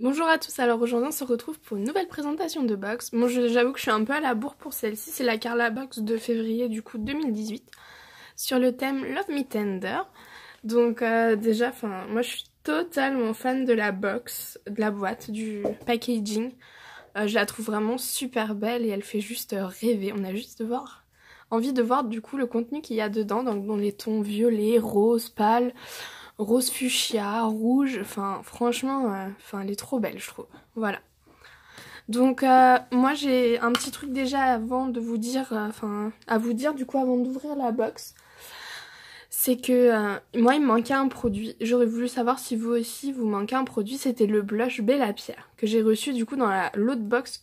Bonjour à tous, alors aujourd'hui on se retrouve pour une nouvelle présentation de box. Bon, j'avoue que je suis un peu à la bourre pour celle-ci, c'est la Carla Box de février du coup 2018 sur le thème Love Me Tender. Donc déjà, moi je suis totalement fan de la box, de la boîte, du packaging. Je la trouve vraiment super belle et elle fait juste rêver. On a juste envie de voir du coup le contenu qu'il y a dedans, dans les tons violets, rose, pâle, rose fuchsia, rouge, enfin franchement, elle est trop belle je trouve, voilà. Donc moi j'ai un petit truc déjà avant de vous dire, à vous dire du coup avant d'ouvrir la box. C'est que moi il me manquait un produit, j'aurais voulu savoir si vous aussi vous manquez un produit, c'était le blush Bella Pierre que j'ai reçu du coup dans l'autre box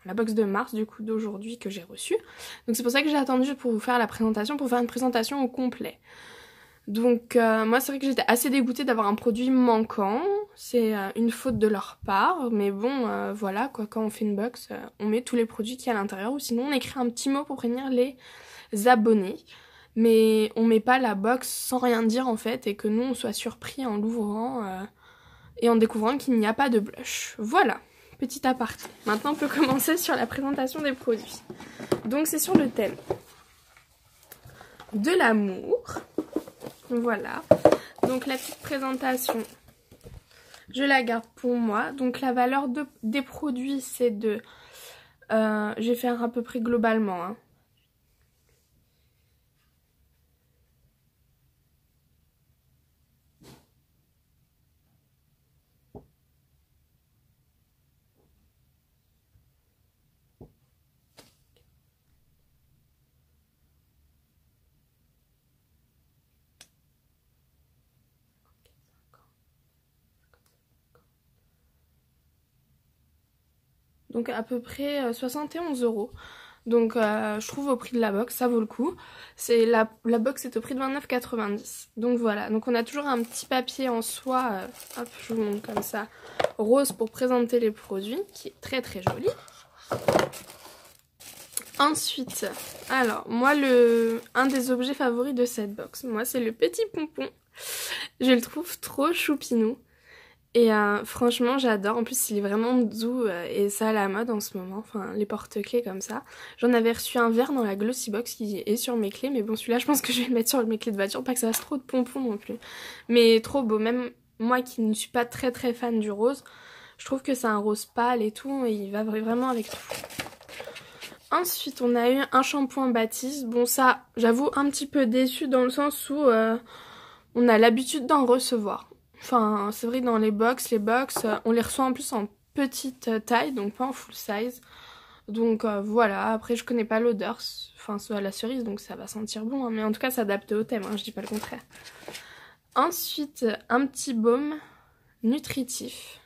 la box de mars du coup d'aujourd'hui que j'ai reçu. Donc c'est pour ça que j'ai attendu pour vous faire la présentation, pour faire une présentation au complet. Donc moi c'est vrai que j'étais assez dégoûtée d'avoir un produit manquant, c'est une faute de leur part, mais bon voilà quoi, quand on fait une box, on met tous les produits qu'il y a à l'intérieur ou sinon on écrit un petit mot pour prévenir les abonnés, mais on met pas la box sans rien dire en fait et que nous on soit surpris en l'ouvrant et en découvrant qu'il n'y a pas de blush. Voilà, petit aparté. Maintenant on peut commencer sur la présentation des produits. Donc c'est sur le thème de l'amour. Voilà, donc la petite présentation, je la garde pour moi. Donc la valeur des produits, c'est de... je vais faire à peu près globalement. Hein. Donc à peu près 71 €. Donc je trouve au prix de la box, ça vaut le coup. La box est au prix de 29,90 €. Donc voilà, donc on a toujours un petit papier en soie, hop je vous montre comme ça, rose pour présenter les produits, qui est très très joli. Ensuite, alors moi un des objets favoris de cette box, moi c'est le petit pompon. Je le trouve trop choupinou. Et franchement j'adore, en plus il est vraiment doux et ça à la mode en ce moment, enfin les porte-clés comme ça. J'en avais reçu un vert dans la Glossy Box qui est sur mes clés, mais bon celui-là je pense que je vais le mettre sur mes clés de voiture, pas que ça fasse trop de pompons non plus. Mais trop beau, même moi qui ne suis pas très très fan du rose, je trouve que c'est un rose pâle et tout, et il va vraiment avec tout. Ensuite on a eu un shampoing Baptiste, bon ça j'avoue un petit peu déçue dans le sens où on a l'habitude d'en recevoir. Enfin, c'est vrai que dans les box, on les reçoit en plus en petite taille, donc pas en full size. Donc voilà, après je connais pas l'odeur, enfin c'est à la cerise, donc ça va sentir bon, hein, mais en tout cas c'est adapté au thème, hein, je dis pas le contraire. Ensuite, un petit baume nutritif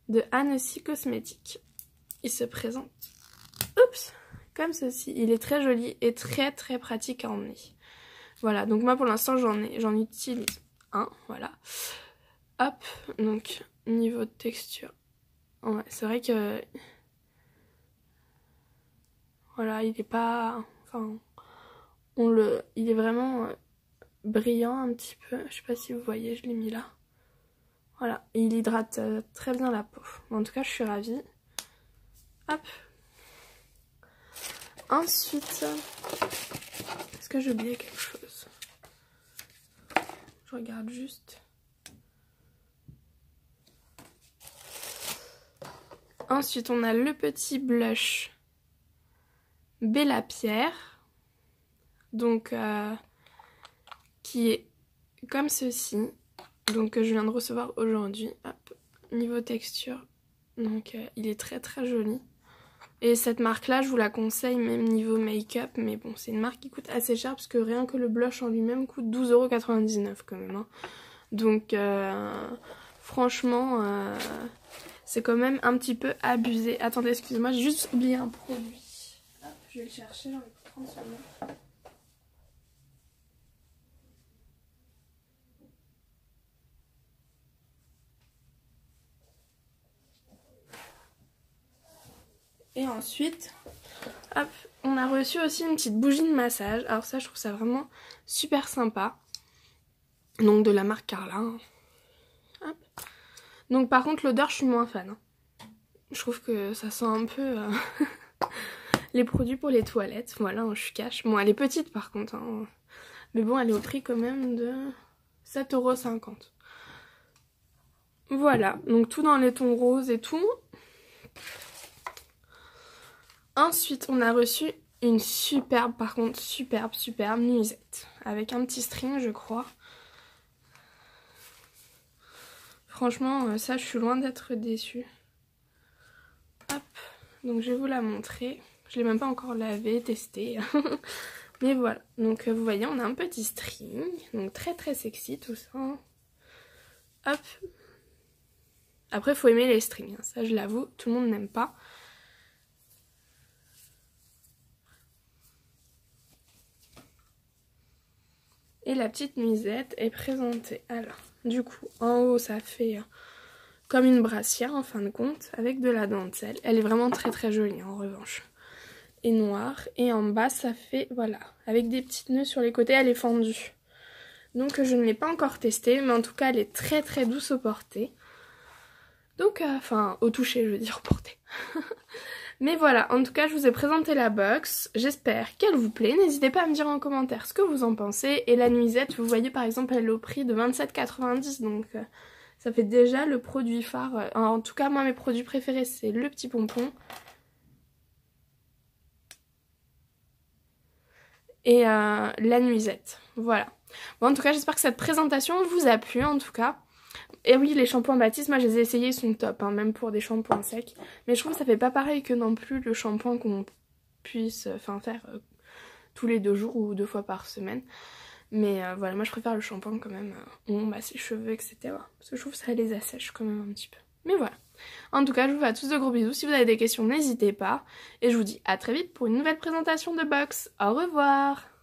de Annecy Cosmétiques. Il se présente, oups, comme ceci. Il est très joli et très très pratique à emmener. Voilà, donc moi pour l'instant j'en utilise un, voilà. Hop, donc niveau de texture. Ouais, c'est vrai que... Voilà, il est pas... Enfin, il est vraiment brillant un petit peu. Je sais pas si vous voyez, je l'ai mis là. Voilà, et il hydrate très bien la peau. En tout cas, je suis ravie. Hop. Ensuite, est-ce que j'ai oublié quelque chose? Je regarde juste. Ensuite, on a le petit blush Bella Pierre. Donc, qui est comme ceci. Donc, que je viens de recevoir aujourd'hui. Hop, niveau texture. Donc, il est très très joli. Et cette marque-là, je vous la conseille même niveau make-up. Mais bon, c'est une marque qui coûte assez cher parce que rien que le blush en lui-même coûte 12,99 € quand même. Hein. Donc, franchement, c'est quand même un petit peu abusé. Attendez, excusez-moi, j'ai juste oublié un produit. Hop, je vais le chercher dans les 30 secondes. Et ensuite, hop, on a reçu aussi une petite bougie de massage. Alors ça, je trouve ça vraiment super sympa. Donc de la marque Carla. Hop. Donc par contre l'odeur je suis moins fan. Hein. Je trouve que ça sent un peu les produits pour les toilettes. Voilà, je suis cash. Bon elle est petite par contre. Hein. Mais bon elle est au prix quand même de 7,50 €. Voilà, donc tout dans les tons roses et tout. Ensuite on a reçu une superbe, par contre superbe nuisette. Avec un petit string je crois. Franchement ça je suis loin d'être déçue. Hop, donc je vais vous la montrer. Je l'ai même pas encore lavée, testée. Mais voilà, donc vous voyez on a un petit string. Donc très sexy tout ça. Hop. Après faut aimer les strings, ça je l'avoue, tout le monde n'aime pas. Et la petite nuisette est présentée. Alors, du coup, en haut ça fait comme une brassière en fin de compte, avec de la dentelle. Elle est vraiment très jolie en revanche. Et noire. Et en bas ça fait, voilà, avec des petits nœuds sur les côtés, elle est fendue. Donc je ne l'ai pas encore testée, mais en tout cas elle est très douce au porté. Donc, enfin, au toucher, je veux dire, au porté. Mais voilà, en tout cas, je vous ai présenté la box. J'espère qu'elle vous plaît. N'hésitez pas à me dire en commentaire ce que vous en pensez. Et la nuisette, vous voyez, par exemple, elle est au prix de 27,90 €. Donc, ça fait déjà le produit phare. En tout cas, moi, mes produits préférés, c'est le petit pompon. Et la nuisette. Voilà. Bon, en tout cas, j'espère que cette présentation vous a plu, en tout cas. Et oui, les shampoings Baptiste, moi je les ai essayés, ils sont top, hein, même pour des shampoings secs. Mais je trouve que ça fait pas pareil que non plus le shampoing qu'on puisse faire tous les 2 jours ou 2 fois par semaine. Mais voilà, moi je préfère le shampoing quand même, on bat ses cheveux, etc. Parce que je trouve que ça les assèche quand même un petit peu. Mais voilà. En tout cas, je vous fais à tous de gros bisous. Si vous avez des questions, n'hésitez pas. Et je vous dis à très vite pour une nouvelle présentation de box. Au revoir!